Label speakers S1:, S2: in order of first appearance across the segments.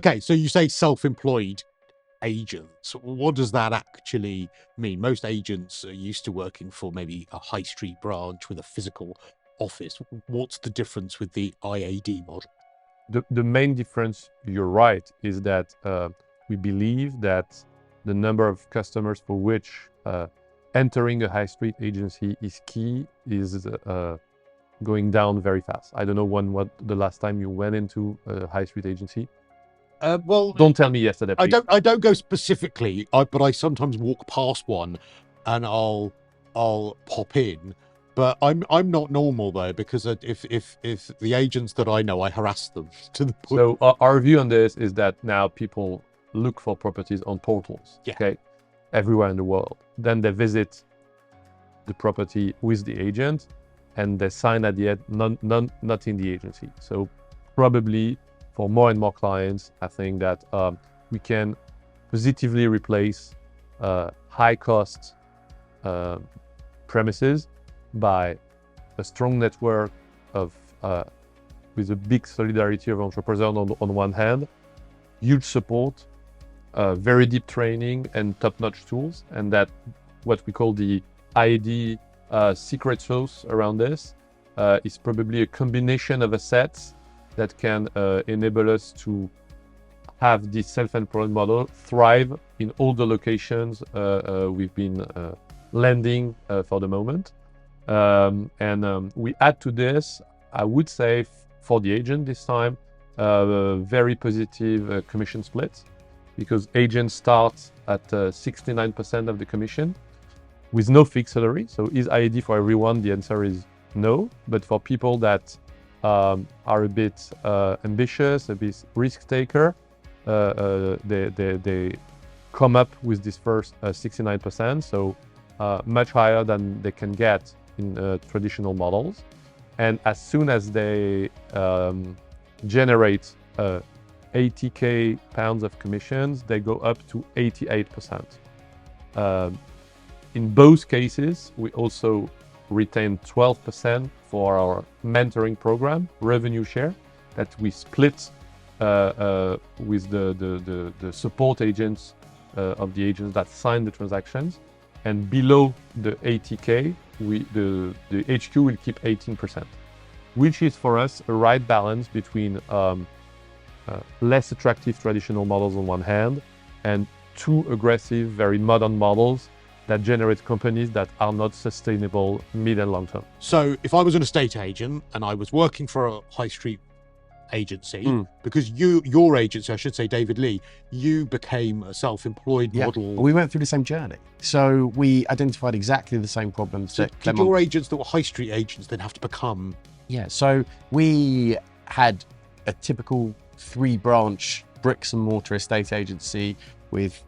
S1: Okay, so you say self-employed agents. What does that actually mean? Most agents are used to working for maybe a high street branch with a physical office. What's the difference with the IAD model?
S2: The main difference, you're right, is that we believe that the number of customers for which entering a high street agency is key is going down very fast. I don't know what the last time you went into a high street agency.
S1: Well,
S2: Don't tell me yesterday, please.
S1: I don't go specifically, but I sometimes walk past one, and I'll pop in. But I'm not normal though, because if the agents that I know, I harass them to the point.
S2: So our view on this is that now people look for properties on portals,
S1: Yeah.
S2: okay, everywhere in the world. Then they visit the property with the agent, and they sign at the end, not in the agency. So probably for more and more clients, I think that we can positively replace high cost premises by a strong network of with a big solidarity of entrepreneurs on one hand, huge support, very deep training and top-notch tools, and that what we call the IAD secret sauce around this is probably a combination of assets that can enable us to have this self-employed model thrive in all the locations we've been landing for the moment. We add to this, I would say, for the agent this time, very positive commission split, because agents start at 69% of the commission with no fixed salary. So is IAD for everyone? The answer is no. But for people that are a bit ambitious, a bit risk taker, they come up with this first 69%. So much higher than they can get in traditional models. And as soon as they generate 80k pounds of commissions, they go up to 88%. In both cases, we also retain 12% for our mentoring program, revenue share, that we split with the support agents of the agents that sign the transactions. And below the 80k, the HQ will keep 18%, which is for us a right balance between less attractive traditional models on one hand and too aggressive, very modern models that generate companies that are not sustainable mid and long term.
S1: So if I was an estate agent and I was working for a high street agency, because your agency, I should say, David Lee, you became a self-employed model.
S3: We went through the same journey. So we identified exactly the same problems that
S1: did your agents that were high street agents then have to become?
S3: Yeah, so we had a typical 3-branch bricks and mortar estate agency with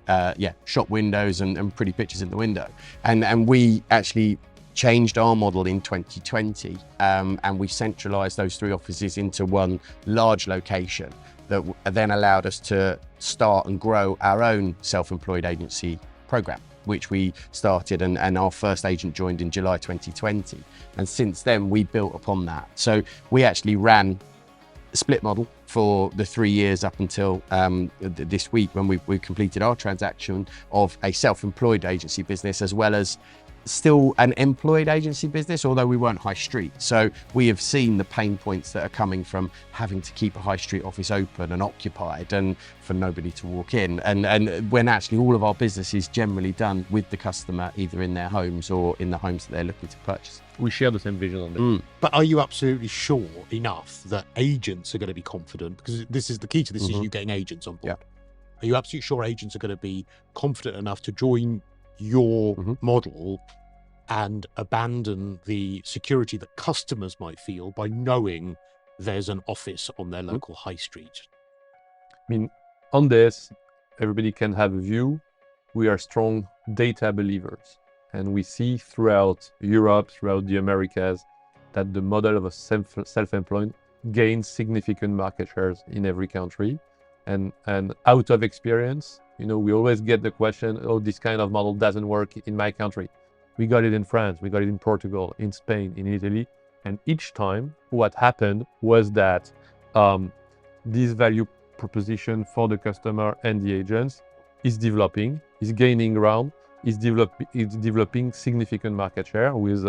S3: shop windows and pretty pictures in the window. And we actually changed our model in 2020 and we centralized those 3 offices into one large location that then allowed us to start and grow our own self-employed agency program, which we started and our first agent joined in July 2020. And since then we built upon that. So we actually ran a split model for the 3 years up until this week when we completed our transaction of a self-employed agency business as well as still an employed agency business, although we weren't high street. So we have seen the pain points that are coming from having to keep a high street office open and occupied and for nobody to walk in. And when actually all of our business is generally done with the customer, either in their homes or in the homes that they're looking to purchase.
S2: We share the same vision on this.
S1: But are you absolutely sure enough that agents are going to be confident? Because this is the key to this, is you getting agents on board. Are you absolutely sure agents are going to be confident enough to join your model and abandon the security that customers might feel by knowing there's an office on their local high street?
S2: I mean, on this, everybody can have a view. We are strong data believers, and we see throughout Europe, throughout the Americas, that the model of a self-employed gains significant market shares in every country. And out of experience, we always get the question, oh, this kind of model doesn't work in my country. We got it in France, we got it in Portugal, in Spain, in Italy. And each time what happened was that this value proposition for the customer and the agents is developing, is gaining ground, is developing significant market share with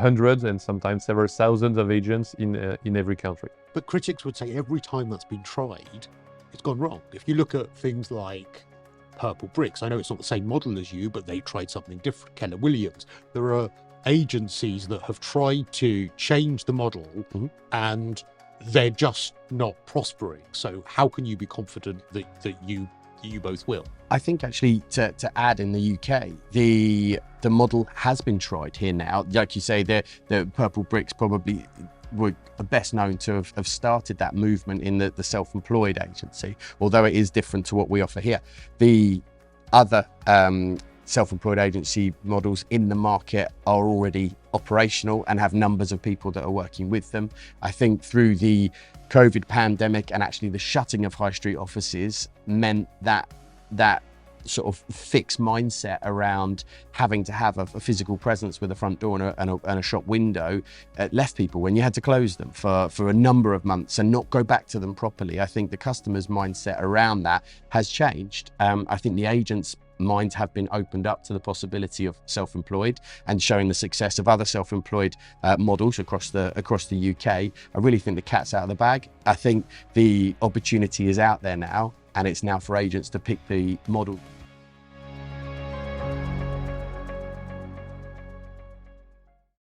S2: hundreds and sometimes several thousands of agents in every country.
S1: But critics would say every time that's been tried, it's gone wrong. If you look at things like Purple Bricks, I know it's not the same model as you, but they tried something different. Keller Williams. There are agencies that have tried to change the model and they're just not prospering. So how can you be confident that you both will?
S3: I think actually to add, in the UK, the model has been tried here now. Like you say, the Purple Bricks probably were best known to have started that movement in the self-employed agency, although it is different to what we offer here. The other self-employed agency models in the market are already operational and have numbers of people that are working with them. I think through the COVID pandemic and actually the shutting of high street offices meant that sort of fixed mindset around having to have a physical presence with a front door and a shop window left people when you had to close them for a number of months and not go back to them properly. I think the customer's mindset around that has changed. I think the agents' minds have been opened up to the possibility of self-employed and showing the success of other self-employed models across the UK. I really think the cat's out of the bag. I think the opportunity is out there now, and it's now for agents to pick the model